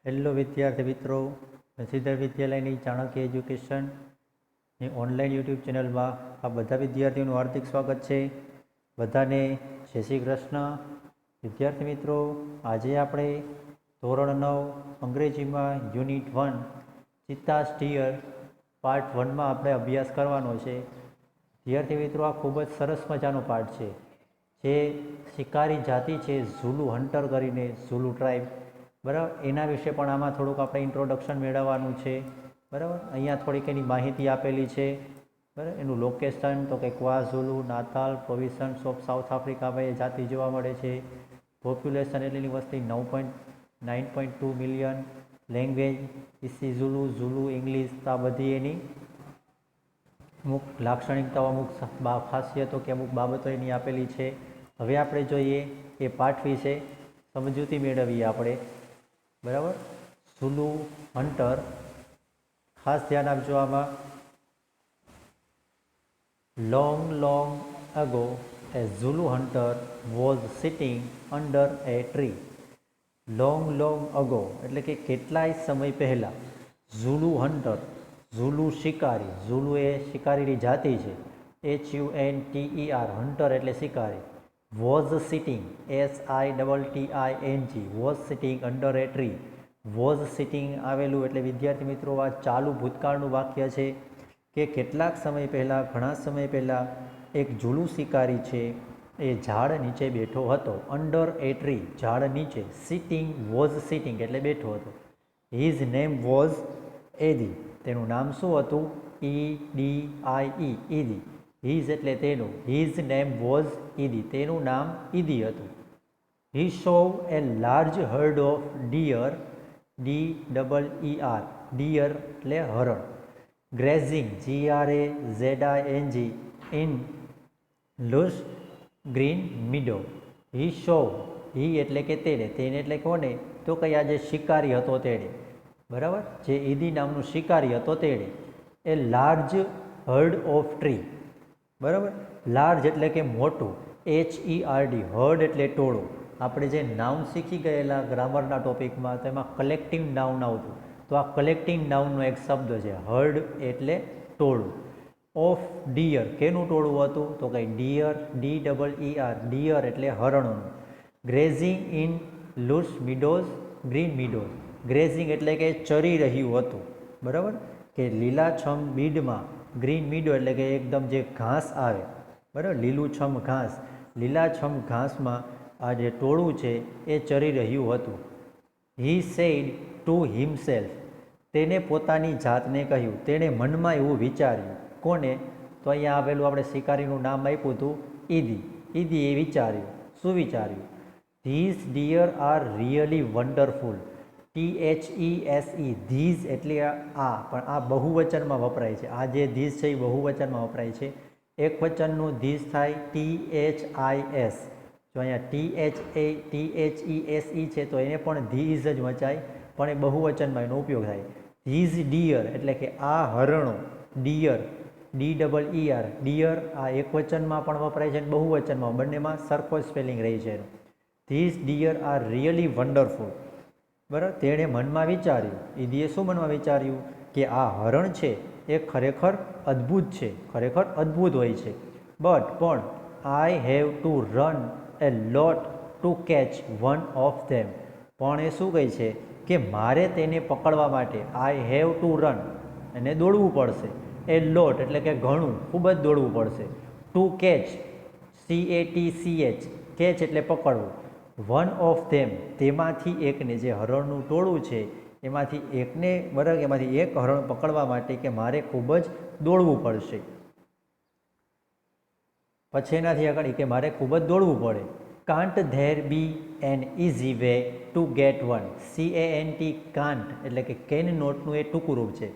Hello વિદ્યાર્થી મિત્રો, સિદ્ધર વિદ્યાલયની Chanakya એજ્યુકેશનની online YouTube ચેનલમાં આ બધા વિદ્યાર્થીઓનું હાર્દિક સ્વાગત છે. બધાને જય શ્રી કૃષ્ણ. વિદ્યાર્થી મિત્રો, આજે આપણે ધોરણ 9 અંગ્રેજીમાં યુનિટ 1 ચિત્તા સ્ટીયર પાર્ટ 1માં આપણે અભ્યાસ કરવાનો છે. વિદ્યાર્થી મિત્રો, આ ખૂબ જ સરસ મજાનો પાઠ છે. જે શિકારી જાતિ છે ઝુલુ હન્ટર કરીને, ઝુલુ ટ્રાઇબ, બરાબર, એના વિશે પણ આમાં થોડુંક આપણે ઇન્ટ્રોડક્શન મેળવવાનું છે. બરાબર, અહીંયા થોડીક એની માહિતી આપેલી છે. બરાબર, એનું લોકેશન તો કે ક્વાઝુલુ નાતાલ પ્રોવિન્સ ઓફ સાઉથ આફ્રિકામાં એ જાતિ જોવા મળે છે. પોપ્યુલેશન એટલે એની વસ્તી 9.2 million. Language isiZulu, Zulu, English. આ બધી એની અમુક લાક્ષણિકતાઓ, અમુક ખાસિયતો કે અમુક બાબતો એની આપેલી છે. હવે આપણે જોઈએ એ પાઠ વિશે સમજૂતી મેળવીએ આપણે. બરાબર, ઝુલુ હન્ટર, ખાસ ધ્યાન આપજો આમાં. Long ago A ઝુલુ hunter was sitting under A tree. Long ago એટલે કે કેટલાય સમય પહેલાં. ઝુલુ હન્ટર, ઝુલુ શિકારી, ઝુલુ એ શિકારીની જાતિ છે. HUNTER, હન્ટર એટલે શિકારી. Was sitting, SITTING, was sitting under A tree. Was sitting આવેલું એટલે વિદ્યાર્થી મિત્રો આ ચાલુ ભૂતકાળનું વાક્ય છે કે કેટલાક સમય પહેલાં, ઘણા સમય પહેલાં એક ઝુલુ શિકારી છે એ ઝાડ નીચે બેઠો હતો. અંડર એ ટ્રી, ઝાડ નીચે. સિટિંગ, વોઝ સિટિંગ એટલે બેઠો હતો. હિઝ નેમ વોઝ એદી, તેનું નામ શું હતું? EDIE, ઈદી. હિઝ એટલે તેનું, હિઝ નેમ વોઝ ઈદી, તેનું નામ ઈદી હતું. He saw a large herd of deer, DEER, deer એટલે હરણ. Grazing, GRAZING, in lush green meadow. He saw, he એટલે કે તેને, તેને એટલે કોને? તો કે આ જે શિકારી હતો તેણે. બરાબર, જે ઈદી નામનું શિકારી હતો તેણે. એ લાર્જ હર્ડ ઓફ ટ્રી. બરાબર, લાર્જ એટલે કે મોટું, HERD, હર્ડ એટલે ટોળું. આપણે જે નાઉન શીખી ગયેલા ગ્રામરના ટોપિકમાં, તેમાં કલેક્ટિવ નાઉન આવતું. તો આ કલેક્ટિવ નાઉનનો એક શબ્દ છે. હર્ડ એટલે ટોળું. ઓફ ડિયર, કેનું ટોળું હતું? તો કંઈ ડિયર, DEER, ડિયર એટલે હરણોનું. Grazing in lush meadows, green meadows. Grazing એટલે કે ચરી રહ્યું હતું. બરાબર, કે લીલાછમ બીડમાં. ગ્રીન મીડો એટલે કે એકદમ જે ઘાસ આવે, બરાબર, લીલુંછમ ઘાસ. લીલાછમ ઘાસમાં આ જે ટોળું છે એ ચરી રહ્યું હતું. હી સેડ ટુ હિમસેલ્ફ, તેને પોતાની જાતને કહ્યું. તેણે મનમાં એવું વિચાર્યું. કોને? તો અહીંયા આવેલું આપણે શિકારીનું નામ આપ્યું હતું ઈદી. ઈદીએ વિચાર્યું. શું વિચાર્યું? These dear are really wonderful. THESE, these એટલે આ, પણ આ બહુવચનમાં વપરાય છે. આ જે ધીઝ છે એ બહુવચનમાં વપરાય છે. એક વચનનું ધીઝ થાય THIS. જો અહીંયા THESE છે તો એને પણ ધીઝ જ વચાય, પણ એ બહુવચનમાં એનો ઉપયોગ થાય. ધીઝ ડિયર એટલે કે આ હરણો. ડિયર, DEER, ડિયર, આ એક વચનમાં પણ વપરાય છે અને બહુવચનમાં, બંનેમાં સરખો સ્પેલિંગ રહી છે. These dear are really wonderful. બરાબર, તેણે મનમાં વિચાર્યું. ઈદીએ શું મનમાં વિચાર્યું? કે આ હરણ છે એ ખરેખર અદ્ભુત છે, ખરેખર અદ્ભુત હોય છે. પણ I have to run A lot to catch one of them. પણ એ શું કહે છે કે મારે તેને પકડવા માટે, આઈ હેવ ટુ રન, એને દોડવું પડશે. એ લોટ એટલે કે ઘણું, ખૂબ જ દોડવું પડશે. ટુ કેચ, CATCH, કેચ એટલે પકડવું. વન ઓફ ધેમ, તેમાંથી એકને, જે હરણનું ટોળું છે એમાંથી એકને, બરાબર, એમાંથી એક હરણ પકડવા માટે કે મારે ખૂબ જ દોડવું પડશે. પછી એનાથી આગળ કે મારે ખૂબ જ દોડવું પડે. Can't there be an easy way to get one. CANT, can't એટલે કે કેન નોટનું એ ટૂંકું રૂપ છે.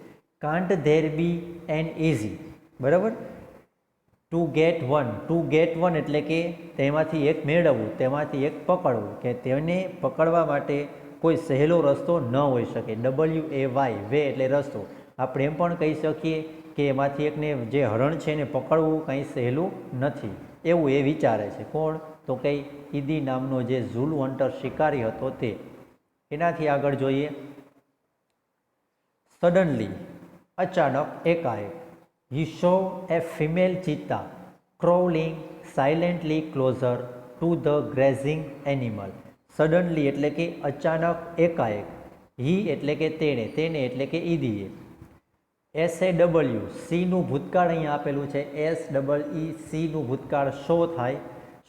Can't there be an easy, બરાબર, ટુ ગેટ વન એટલે કે તેમાંથી એક મેળવવું, તેમાંથી એક પકડવું, કે તેને પકડવા માટે કોઈ સહેલો રસ્તો ન હોઈ શકે. WAY, વે એટલે રસ્તો. આપણે એમ પણ કહી શકીએ કે એમાંથી એકને, જે હરણ છે એને પકડવું કંઈ સહેલું નથી, એવું એ વિચારે છે. કોણ? તો કંઈ ઈદી નામનો જે ઝુલુ હન્ટર શિકારી હતો તે. એનાથી આગળ જોઈએ સડનલી અચાનક એકાએક. He saw a female cheetah crawling silently closer to the grazing animal. Suddenly એટલે કે અચાનક એકાએક. હી એટલે કે તેને એટલે કે ઈદીએ. સીનું ભૂતકાળ અહીંયા આપેલું છે. સીનું ભૂતકાળ શો થાય.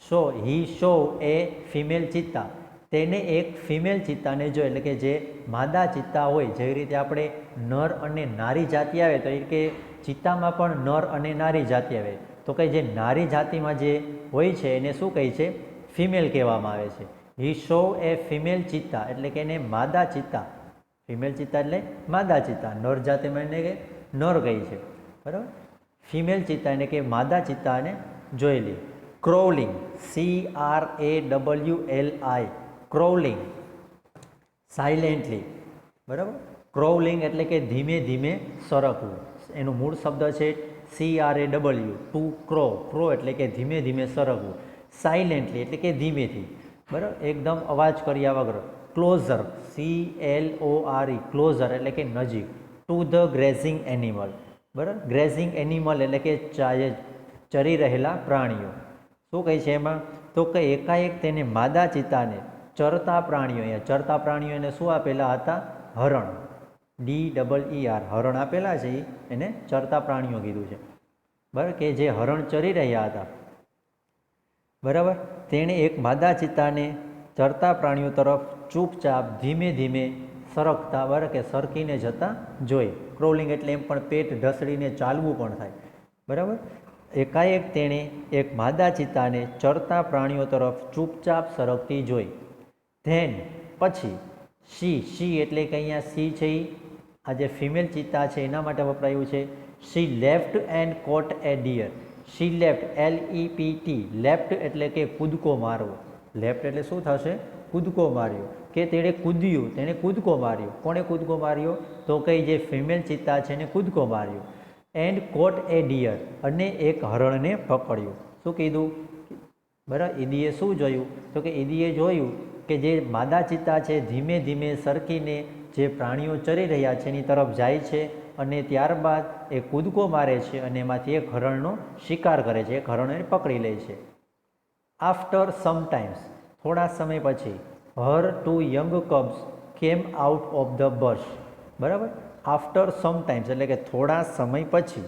સો હી શો એ ફિમેલ ચિત્તા, તેને એક ફિમેલ ચિત્તાને જો, એટલે કે જે માદા ચિત્તા હોય, જેવી રીતે આપણે નર અને નારી જાતિ આવે તો એ કે ચિત્તામાં પણ નર અને નારી જાતિ આવે, તો કે જે નારી જાતિમાં જે હોય છે એને શું કહે છે? ફિમેલ કહેવામાં આવે છે. હી શો એ ફિમેલ ચિત્તા એટલે કે એને માદા ચિત્તા, ફિમેલ ચિત્તા એટલે માદા ચિત્તા, નર જાતિમાં એને કે નર કહી છે, બરાબર. ફિમેલ ચિત્તા એને કે માદા ચિત્તાને જોયેલી. ક્રોલિંગ CRAWLI ક્રોલિંગ સાયલેન્ટલી, બરાબર. ક્રોલિંગ એટલે કે ધીમે ધીમે સરકવું. એનું મૂળ શબ્દ છે CRAW ટુ ક્રો. ક્રો એટલે કે ધીમે ધીમે સરકવું. સાયલેન્ટલી એટલે કે ધીમેથી, બરાબર, એકદમ અવાજ કર્યા વગર. ક્લોઝર CLORE ક્લોઝર એટલે કે નજીક. ટુ ધ ગ્રેઝિંગ એનિમલ, બરાબર. ગ્રેઝિંગ એનિમલ એટલે કે ચરી રહેલા પ્રાણીઓ. શું કહે છે એમાં? તો કે એકાએક તેને માદા ચિત્તાને ચરતા પ્રાણીઓ, અહીંયા ચરતા પ્રાણીઓ એને શું આપેલા હતા? હરણ. DEER હરણ આપેલા છે, એને ચરતા પ્રાણીઓ કીધું છે, બરાબર, કે જે હરણ ચરી રહ્યા હતા, બરાબર. તેણે એક માદા ચિત્તાને ચરતા પ્રાણીઓ તરફ ચૂપચાપ ધીમે ધીમે સરકતા, બરાબર, કે સરકીને જતા જોઈ. ક્રોલિંગ એટલે એમ પણ પેટ ઢસડીને ચાલવું પણ થાય, બરાબર. એકાએક તેણે એક માદા ચિત્તાને ચરતા પ્રાણીઓ તરફ ચૂપચાપ સરકતી જોઈ. ધેન પછી શી એટલે કે અહીંયા સી છે એ આ જે ફિમેલ ચિત્તા છે એના માટે વપરાયું છે. She left and caught a deer. She left LEFT left એટલે કે કૂદકો મારવો. લેફ્ટ એટલે શું થશે? કૂદકો માર્યો, કે તેણે કૂદ્યું, તેણે કૂદકો માર્યો. કોણે કૂદકો માર્યો? તો કઈ જે ફિમેલ ચિત્તા છે એને કૂદકો માર્યો. એન્ડ કોટ એ ડિયર અને એક હરણને પકડ્યું. શું કીધું? બરાબર. ઈદીએ શું જોયું? તો કે ઈદીએ જોયું કે જે માદા ચિત્તા છે ધીમે ધીમે સરકીને જે પ્રાણીઓ ચરી રહ્યા છે એની તરફ જાય છે અને ત્યારબાદ એ કૂદકો મારે છે અને એમાંથી એક હરણનો શિકાર કરે છે, એક હરણને પકડી લે છે. આફ્ટર સમટાઈમ્સ થોડા સમય પછી her two young cubs came out of the bush. બરાબર. આફ્ટર સમટાઈમ્સ એટલે કે થોડા સમય પછી.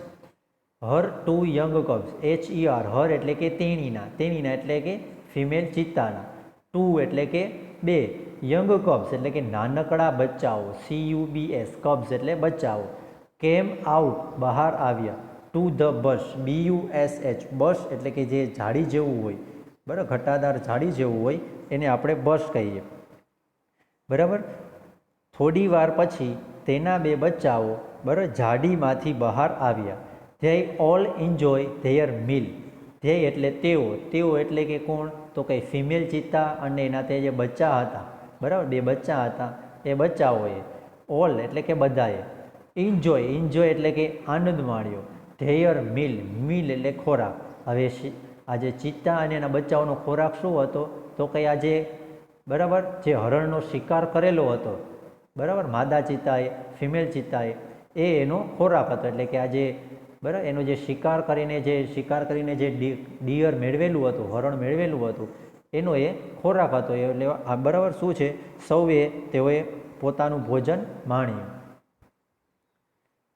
Her two young cubs HER her એટલે કે તેણીના એટલે કે ફિમેલ ચિત્તાના. ટુ એટલે કે બે. યંગ કબ્સ એટલે કે નાનકડા બચ્ચાઓ CUBS કબ્સ એટલે બચ્ચાઓ. કેમ આઉટ બહાર આવ્યા. ટુ ધ બશ BUSH બશ એટલે કે જે ઝાડી જેવું હોય, બરાબર, ઘટાદાર ઝાડી જેવું હોય એને આપણે બશ કહીએ, બરાબર. થોડી વાર પછી તેના બે બચ્ચાઓ, બરાબર, ઝાડીમાંથી બહાર આવ્યા. They all enjoy their meal. They એટલે તેઓ એટલે કે કોણ? તો કંઈ ફિમેલ ચિત્તા અને એના તે જે બચ્ચા હતા, બરાબર, બે બચ્ચા હતા, એ બચ્ચાઓએ ઓલ એટલે કે બધાએ એન્જોય એટલે કે આનંદ માણ્યો. ધેયર મીલ એટલે ખોરાક. હવે આ જે ચિત્તા અને એના બચ્ચાઓનો ખોરાક શું હતો? તો કંઈ આજે, બરાબર, જે હરણનો શિકાર કરેલો હતો, બરાબર, માદા ચિત્તાએ ફિમેલ ચિત્તાએ એનો ખોરાક હતો. એટલે કે આજે, બરાબર, એનો જે શિકાર કરીને જે ડિયર મેળવેલું હતું, હરણ મેળવેલું હતું, એનો એ ખોરાક હતો. એટલે આ બરાબર શું છે? સૌએ તેઓએ પોતાનું ભોજન માણ્યું.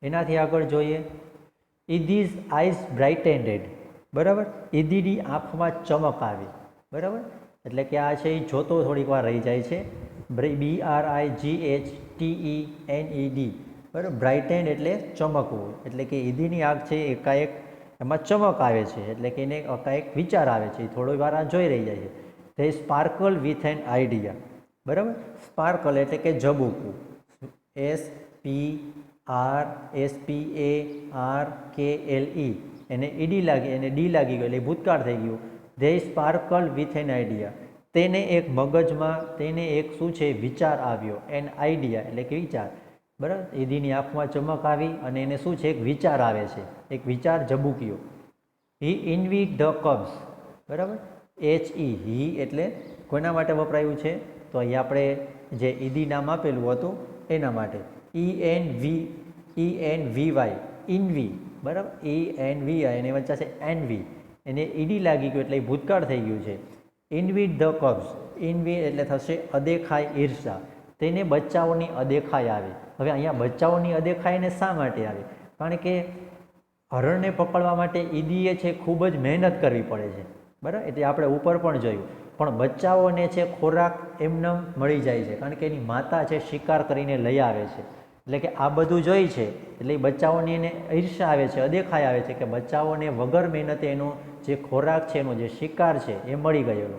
એનાથી આગળ જોઈએ. ઈદીઝ આઈઝ બ્રાઇટેન્ડેડ. બરાબર. ઈદીની આંખમાં ચમક આવી. બરાબર. એટલે કે આ છે એ જોતો થોડીક વાર રહી જાય છે. BRIGHTENED. બરાબર. બ્રાઇટેન્ડ એટલે ચમકવું. એટલે કે ઈદીની આંખ છે એકાએક એમાં ચમક આવે છે, એટલે કે એને એકાએક વિચાર આવે છે, થોડી વાર આ જોઈ રહી જાય છે. તે સ્પાર્કલ વિથ એન આઈડિયા. બરાબર. સ્પાર્કલ એટલે કે ઝબૂકવું. SPARKLE એને ઈડી લાગી, એને ડી લાગી ગયો એટલે ભૂતકાળ થઈ ગયું. They sparkle with an idea. તેને એક મગજમાં તેને એક શું છે? વિચાર આવ્યો. એન આઈડિયા એટલે કે વિચાર. બરાબર. ઈદીની આંખમાં ચમક આવી અને એને શું છે? એક વિચાર આવે છે, એક વિચાર ઝબૂક્યો. હી ઇન્વીડ ધ કબ્સ. બરાબર. HE એટલે કોના માટે વપરાયું છે? તો અહીં આપણે જે ઈદી નામ આપેલું હતું એના માટે. ENVY ઇનવી, બરાબર, ENVI એની વચ્ચે છે એનવી, એને ઈડી લાગી ગયું એટલે એ ભૂતકાળ થઈ ગયું છે. ઇનવીડ ધ કબ્સ, ઇનવી એટલે થશે અદેખાઈ ઈર્ષા, તેને બચ્ચાઓની અદેખાઈ આવે. હવે અહીંયા બચ્ચાઓની અદેખાઈને શા માટે આવે? કારણ કે હરણને પકડવા માટે ઈદીએ છે ખૂબ જ મહેનત કરવી પડે છે, બરાબર, એટલે આપણે ઉપર પણ જોયું. પણ બચ્ચાઓને છે ખોરાક એમને મળી જાય છે કારણ કે એની માતા છે શિકાર કરીને લઈ આવે છે. એટલે કે આ બધું જોઈ છે એટલે એ બચ્ચાઓની એને ઈર્ષા આવે છે, અદેખાઈ આવે છે કે બચ્ચાઓને વગર મહેનતે એનો જે ખોરાક છે, એનો જે શિકાર છે એ મળી ગયેલો.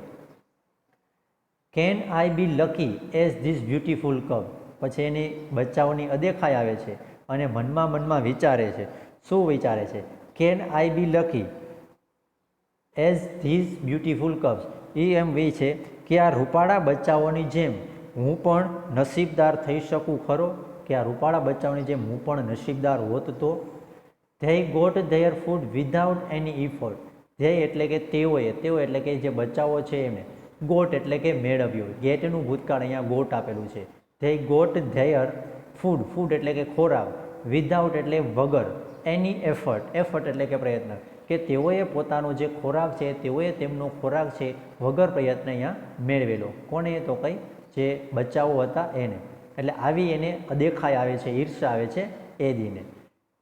Can I be lucky as this beautiful cub, પછી એની બચ્ચાઓની અદેખાઈ આવે છે અને મનમાં વિચારે છે. શું વિચારે છે? Can I be lucky as this beautiful cubs, એ એમ વી છે કે આ રૂપાળા બચ્ચાઓની જેમ હું પણ નસીબદાર થઈ શકું ખરો? કે આ રૂપાળા બચ્ચાઓની જેમ હું પણ નસીબદાર હોત તો? They got their food without any effort, they એટલે કે તેઓ એટલે કે જે બચ્ચાઓ છે એમને, ગોટ એટલે કે મેળવ્યું, ગેટનું ભૂતકાળ અહીંયા ગોટ આપેલું છે. They got their food, food એટલે કે ખોરાક, વિધાઉટ એટલે વગર, એની એફર્ટ, એફર્ટ એટલે કે પ્રયત્ન, કે તેઓએ પોતાનો જે ખોરાક છે તેઓએ તેમનો ખોરાક છે વગર પ્રયત્ન અહીંયા મેળવેલો. કોને? તો કંઈ જે બચ્ચાઓ હતા એને. એટલે આવી એને અદેખાઈ આવે છે, ઈર્ષા આવે છે એ દીને.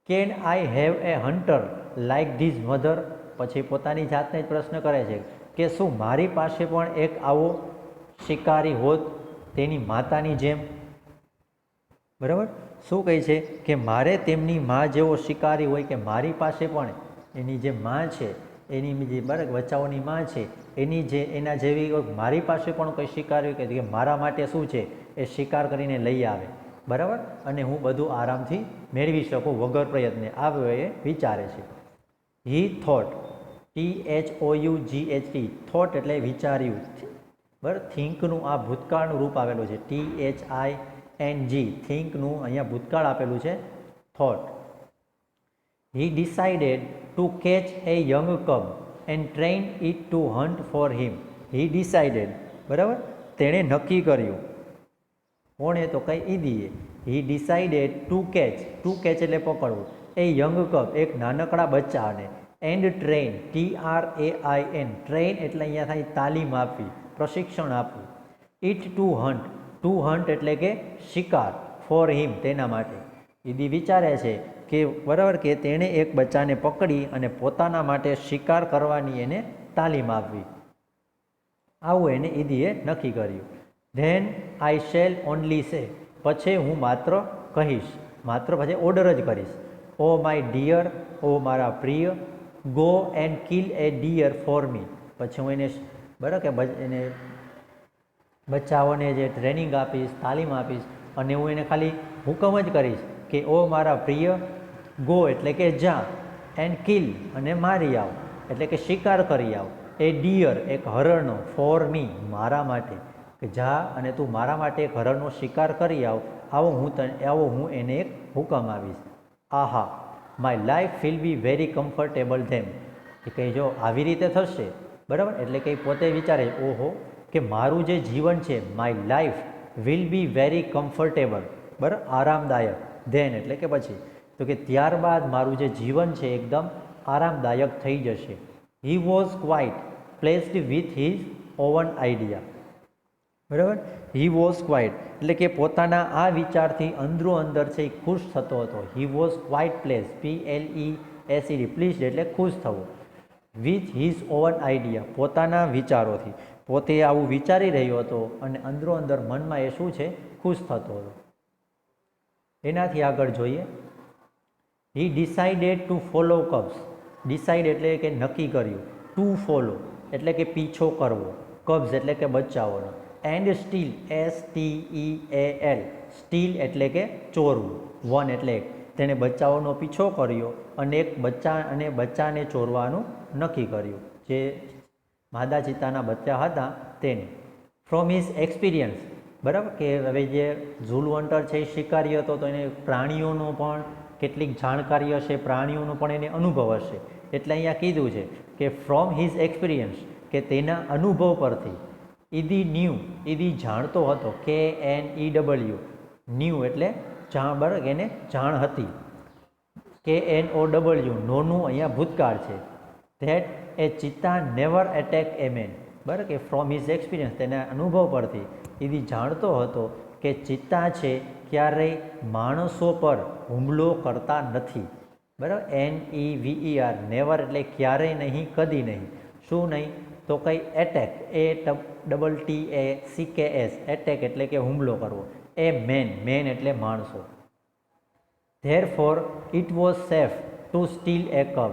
Can I have a hunter like these mother, પછી પોતાની જાતને જ પ્રશ્ન કરે છે કે શું મારી પાસે પણ એક આવો શિકારી હોત તેની માતાની જેમ? બરાબર, શું કહે છે કે મારે તેમની મા જેવો શિકારી હોય, કે મારી પાસે પણ એની જે મા છે, એની જે બરાબર બચ્ચાઓની મા છે એની જે એના જેવી મારી પાસે પણ કોઈ શિકારી હોય કે મારા માટે શું છે એ શિકાર કરીને લઈ આવે, બરાબર, અને હું બધું આરામથી મેળવી શકું વગર પ્રયત્ને, આવ્યો એ વિચારે છે. હી થોટ, THOUGHT, થોટ એટલે વિચાર્યું, બરાબર, થિંકનું આ ભૂતકાળનું રૂપ આવેલું છે, THING, થિંકનું અહીંયા ભૂતકાળ આપેલું છે thought. He decided to catch a young cub and train it to hunt for him. He decided, બરાબર, તેણે નક્કી કર્યું. કોણે? તો કઈ ઈદીએ. He decided to catch એટલે પકડવું, એ યંગ કબ એક નાનકડા બચ્ચાને, એન્ડ ટ્રેન, TRAIN, ટ્રેન એટલે અહીંયા થાય તાલીમ આપવી, પ્રશિક્ષણ આપવું. ઇટ ટુ હન્ટ એટલે કે શિકાર, ફોર હિમ તેના માટે. ઈદી વિચારે છે કે બરાબર કે તેણે એક બચ્ચાને પકડી અને પોતાના માટે શિકાર કરવાની એને તાલીમ આપવી. આવું એને ઈદીએ નક્કી કર્યું. ધેન આઈ શેલ ઓનલી સે, પછી હું માત્ર કહીશ, માત્ર પછી ઓર્ડર જ કરીશ. ઓ માય ડિયર, ઓ મારા પ્રિય, go and kill a deer for me, પછી હું એને બરાબર કે એને બચ્ચાઓને જે ટ્રેનિંગ આપીશ, તાલીમ આપીશ, અને હું એને ખાલી હુકમ જ કરીશ કે ઓ મારા પ્રિય, ગો એટલે કે જા, એન્ડ કિલ અને મારી આવ એટલે કે શિકાર કરી આવ, એ ડિયર એક હરણનો, ફોર મી મારા માટે, કે જા અને તું મારા માટે એક હરણનો શિકાર કરી આવ, આવો હું એને એક હુકમ આવીશ. Aha, my life will be very comfortable them, કે કંઈ જો આવી રીતે થશે, બરાબર, એટલે કંઈ પોતે વિચારે ઓહો કે મારું જે જીવન છે, my life will be very comfortable, બરાબર, આરામદાયક, ધેન એટલે કે પછી, તો કે ત્યારબાદ મારું જે જીવન છે એકદમ આરામદાયક થઈ જશે. He was quite placed with his oven idea, બરાબર, હી વોઝ ક્વાઇટ એટલે કે પોતાના આ વિચારથી અંદરો અંદર છે એ ખુશ થતો હતો. He was quite place, PLESED, please એટલે ખુશ થવું, વિથ હિઝ ઓવન આઈડિયા પોતાના વિચારોથી, પોતે આવું વિચારી રહ્યો હતો અને અંદરો અંદર મનમાં એ શું છે ખુશ થતો હતો. એનાથી આગળ જોઈએ. હી decided to follow cubs, decide એટલે કે નક્કી કર્યું, ટુ ફોલો એટલે કે પીછો કરવો, કબ્સ એટલે કે બચ્ચાઓનો, એન્ડ સ્ટીલ, STEAL, સ્ટીલ એટલે કે ચોરવું, વન એટલે એક, તેણે બચ્ચાઓનો પીછો કર્યો અને એક બચ્ચાને ચોરવાનું નક્કી કર્યું, જે માદા ચિત્તાના બચ્ચા હતા તેને. ફ્રોમ હિઝ એક્સપિરિયન્સ, બરાબર, કે હવે જે ઝૂલ હન્ટર છે એ શિકારી હતો તો એને પ્રાણીઓનો પણ કેટલીક જાણકારી હશે, પ્રાણીઓનો પણ એને અનુભવ હશે, એટલે અહીંયા કીધું છે કે ફ્રોમ હિઝ એક્સપિરિયન્સ, કે તેના અનુભવ પરથી. ઈદી જાણતો હતો, KNEW, ન્યૂ એટલે બરાબર એને જાણ હતી. KNOW નોનું અહીંયા ભૂતકાળ છે. ધેટ એ ચિત્તા નેવર એટેક એ મેન, બરાબર કે ફ્રોમ હિઝ એક્સપિરિયન્સ તેના અનુભવ પરથી એ જાણતો હતો કે ચિત્તા છે ક્યારેય માણસો પર હુમલો કરતા નથી. બરાબર, NEVER નેવર એટલે ક્યારેય નહીં, કદી નહીં. શું નહીં? તો કંઈ એટેક, ATTACKS એટેક એટલે કે હુમલો કરવો. એ મેન એટલે માણસો. Therefore it was safe to steal a cub.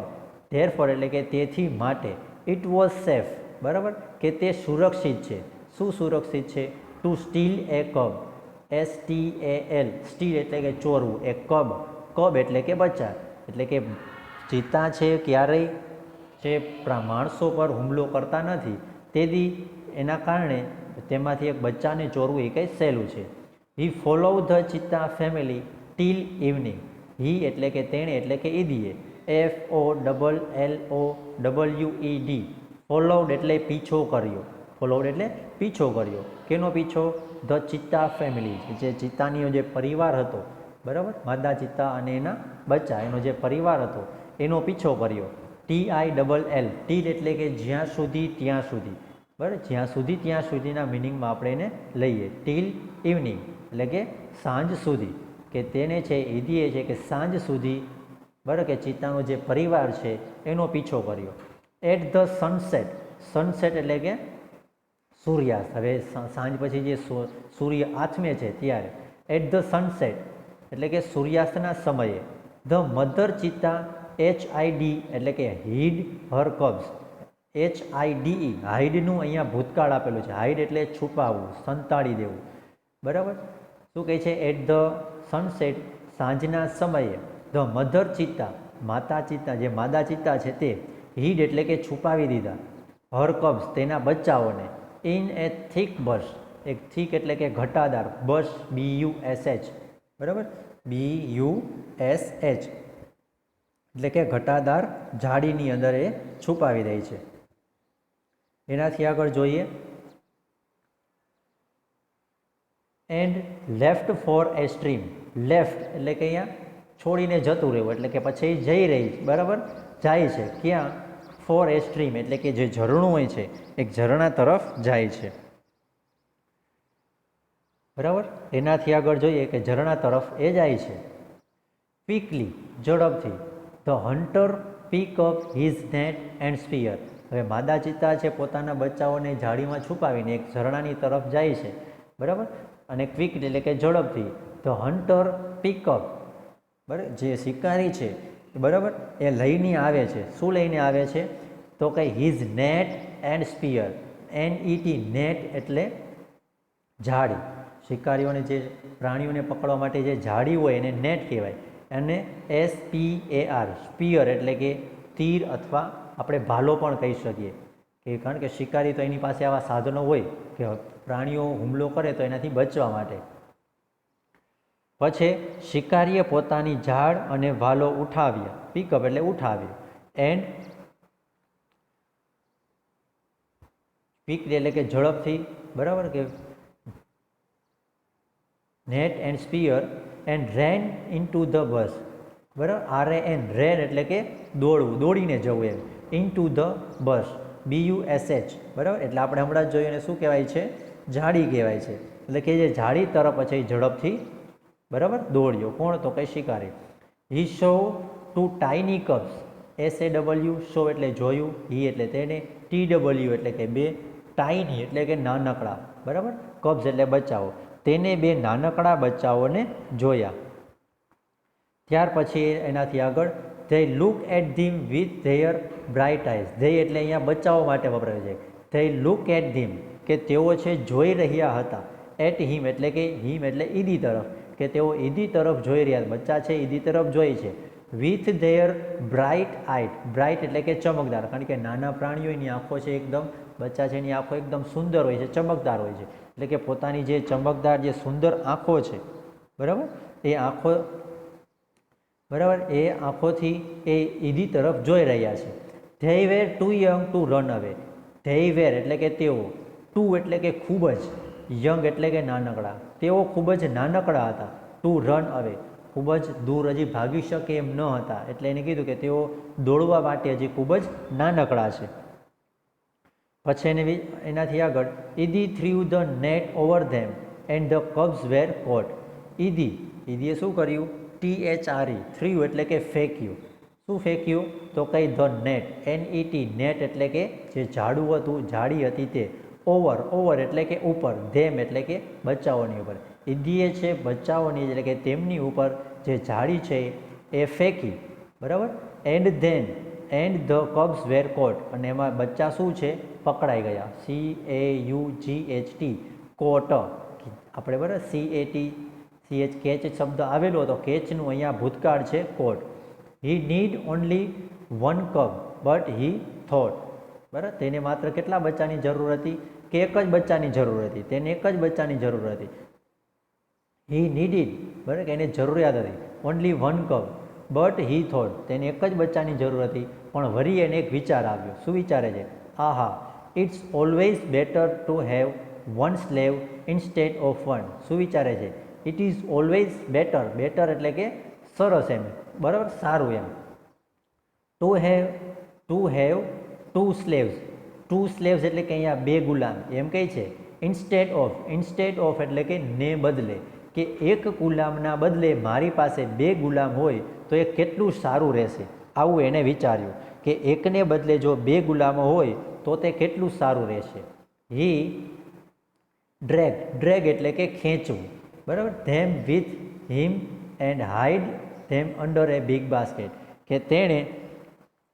Therefore એટલે કે તેથી માટે, ઇટ વોઝ સેફ, બરાબર કે તે સુરક્ષિત છે. શું સુરક્ષિત છે? Two steal a કબ, STAL steel એટલે કે ચોરવું, એ કબ એટલે કે બચ્ચા. એટલે કે ચિત્તા છે ક્યારેય જે માણસો પર હુમલો કરતા નથી, તેથી એના કારણે તેમાંથી એક બચ્ચાને ચોરવું એ કંઈ સહેલું છે. He follow the cheetah family till evening. He એટલે કે તેણે એટલે કે ઈદીએ, FOLLOWED. ફોલોવડ એટલે પીછો કર્યો. ફોલોવડ એટલે પીછો કર્યો. કેનો પીછો? ધ ચિત્તા ફેમિલી, જે ચિત્તાની જે પરિવાર હતો, બરાબર, માદા ચિત્તા અને એના બચ્ચા, એનો જે પરિવાર હતો એનો પીછો કર્યો. TILL ટીલ એટલે કે જ્યાં સુધી ત્યાં સુધી, બરાબર, જ્યાં સુધી ત્યાં સુધીના મિનિંગમાં આપણે એને લઈએ. ટીલ ઇવનિંગ એટલે કે સાંજ સુધી, કે તેને છે ઈદીએ છે કે સાંજ સુધી, બરાબર કે ચિત્તાનો જે પરિવાર છે એનો પીછો કર્યો. એટ ધ સનસેટ, સનસેટ એટલે કે સૂર્યાસ્ત. હવે સાંજ પછી જે સૂર્ય આથમે છે ત્યારે. એટ ધ સનસેટ એટલે કે સૂર્યાસ્તના સમયે. ધ મધર ચિત્તા HID એટલે કે હીડ હર કબ્સ. HIDE હાઈડનું અહીંયા ભૂતકાળ આપેલું છે. હાઈડ એટલે છુપાવવું, સંતાડી દેવું, બરાબર. શું કહે છે? એટ ધ સનસેટ સાંજના સમયે. ધ મધર ચિત્તા માતા ચિત્તા, જે માદા ચિત્તા છે તે હીડ એટલે કે છુપાવી દીધા. હર કબ્સ તેના બચ્ચાઓને. ઇન એ થીક બસ, એક થીક એટલે કે ઘટાદાર, બસ BUSH, બરાબર, BUSH એટલે કે ઘટાદાર ઝાડીની અંદર એ છુપાવી દે છે. એનાથી આગળ જોઈએ. And left four A stream. Left એટલે કે અહીંયા છોડીને જતું રહેવું, એટલે કે પછી જઈ રહી, બરાબર, જાય છે. ક્યાં? ફોર એ સ્ટ્રીમ એટલે કે જે ઝરણું હોય છે એક ઝરણા તરફ જાય છે, બરાબર. એનાથી આગળ જોઈએ કે ઝરણા તરફ એ જાય છે. ક્વિકલી ઝડપથી. The hunter pick up his net and spear. હવે માદા ચિત્તા છે પોતાના બચ્ચાઓને ઝાડીમાં છુપાવીને એક ઝરણાની તરફ જાય છે, બરાબર. અને ક્વિકલી એટલે કે ઝડપથી. ધ હન્ટર પિકઅપ, બરાબર, જે શિકારી છે, બરાબર, એ લઈને આવે છે. શું લઈને આવે છે? તો કે his net and spear. NET net એટલે ઝાડી. શિકારીઓને જે પ્રાણીઓને પકડવા માટે જે ઝાડી હોય એને નેટ કહેવાય. અને SPAR સ્પીયર એટલે કે તીર, અથવા આપણે ભાલો પણ કહી શકીએ, કે કારણ કે શિકારી તો એની પાસે આવા સાધનો હોય કે પ્રાણીઓ હુમલો કરે તો એનાથી બચવા માટે. પછી શિકારીએ પોતાની ઝાડ અને ભાલો ઉઠાવ્યા. પિકઅપ એટલે ઉઠાવ્યો. એન્ડ ક્વિકલી એટલે કે ઝડપથી, બરાબર, કે net and spear. And ran into the bush, બરાબર, RAN રેન એટલે કે દોડવું, દોડીને જવું એમ. ઇન્ટુ ધ બસ BUSH, બરાબર. એટલે આપણે હમણાં જ જોયું એને શું કહેવાય છે? ઝાડી કહેવાય છે. એટલે કે જે ઝાડી તરફ પછી ઝડપથી, બરાબર, દોડ્યો. કોણ? તો કંઈ શિકારી. He saw two tiny cubs. SAW saw એટલે જોયું, હી એટલે તેને, TW એટલે કે બે, ટાઇની એટલે કે નાનકડા, બરાબર, કબ્સ એટલે બચ્ચાઓ. તેને બે નાનકડા બચ્ચાઓને જોયા. ત્યાર પછી એનાથી આગળ they look at them with their bright eyes. They એટલે અહીંયા બચ્ચાઓ માટે વપરાય છે. ધે લુક એટ ધીમ કે તેઓ છે જોઈ રહ્યા હતા. એટ હિમ એટલે કે હિમ એટલે ઈદી તરફ, કે તેઓ ઈદી તરફ જોઈ રહ્યા, બચ્ચા છે ઈદી તરફ જોઈ છે. With their bright આઈટ. બ્રાઇટ એટલે કે ચમકદાર, કારણ કે નાના પ્રાણીઓની આંખો છે એકદમ, બચ્ચા છે એની આંખો એકદમ સુંદર હોય છે, ચમકદાર હોય છે. એટલે કે પોતાની જે ચમકદાર જે સુંદર આંખો છે, બરાબર, એ આંખો, બરાબર, એ આંખોથી એ ઈદી તરફ જોઈ રહ્યા છે. They were too young to run away. They were એટલે કે તેઓ, ટુ એટલે કે ખૂબ જ, યંગ એટલે કે નાનકડા, તેઓ ખૂબ જ નાનકડા હતા. ટુ ટુ રન અવે, ખૂબ જ દૂર હજી ભાગી શકે એમ ન હતા, એટલે એને કીધું કે તેઓ દોડવા માટે હજી ખૂબ જ નાનકડા છે. પછી એનાથી આગળ Idi threw the net over them and the cubs were caught. ઈદીએ શું કર્યું? THRE, થ્રીવ એટલે કે ફેંક્યું. શું ફેંક્યું? તો કઈ ધ નેટ, NET, નેટ એટલે કે જે ઝાડું હતું, જાળી હતી તે. ઓવર એટલે કે ઉપર, ધેમ એટલે કે બચ્ચાઓની ઉપર. ઈદીએ છે બચ્ચાઓની એટલે કે તેમની ઉપર જે જાળી છે એ ફેંકી, બરાબર. એન્ડ ધ કબ્સ વેર કોટ, અને એમાં બચ્ચા શું છે? પકડાઈ ગયા. CAUGHT, કોટ. આપણે બરાબર CAT કેચ શબ્દ આવેલો હતો, કેચનું અહીંયા ભૂતકાળ છે caught. He need only one cub but he thought, બરાબર. તેને માત્ર કેટલા બચ્ચાની જરૂર હતી? કે એક જ બચ્ચાની જરૂર હતી. તેને એક જ બચ્ચાની જરૂર હતી. હી નીડીડ, બરાબર, કે એને જરૂરિયાત હતી. Only one cub but he thought, તેને એક જ બચ્ચાની જરૂર હતી, પણ વળી એને એક વિચાર આવ્યો. શું વિચારે છે? Aha, it's always better to have one slave instead of one. શું વિચારે છે? ઇટ ઇઝ ઓલવેઝ બેટર એટલે કે સરસ એમ, બરાબર, સારું એમ. ટુ હેવ ટુ સ્લેવ્સ એટલે કે અહીંયા બે ગુલામ એમ કહે છે. ઇન્સ્ટેડ ઓફ એટલે કે ને બદલે, કે એક ગુલામના બદલે મારી પાસે બે ગુલામ હોય તો એ કેટલું સારું રહેશે. આવું એને વિચાર્યું કે એકને બદલે જો બે ગુલામો હોય તો તે કેટલું સારું રહેશે. હી ડ્રેગ એટલે કે ખેંચવું, બરાબર. ધેમ with him and hide them under A big basket, કે તેણે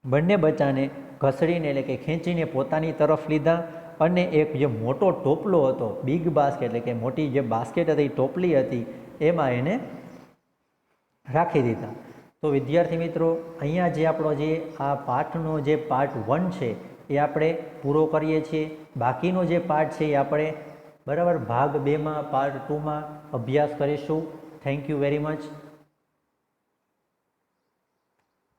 બંને બચ્ચાને ઘસડીને એટલે કે ખેંચીને પોતાની તરફ લીધા, અને એક જે મોટો ટોપલો હતો, બિગ બાસ્કેટ એટલે કે મોટી જે બાસ્કેટ હતી, ટોપલી હતી, એમાં એને રાખી દીધા. તો વિદ્યાર્થી મિત્રો, અહીંયા જે આપણો જે આ પાઠનો જે પાર્ટ 1 છે એ આપણે પૂરો કરીએ છીએ. બાકીનો જે પાર્ટ છે એ આપણે બરાબર ભાગ 2માં, પાર્ટ 2માં અભ્યાસ કરીશું. Thank you very much.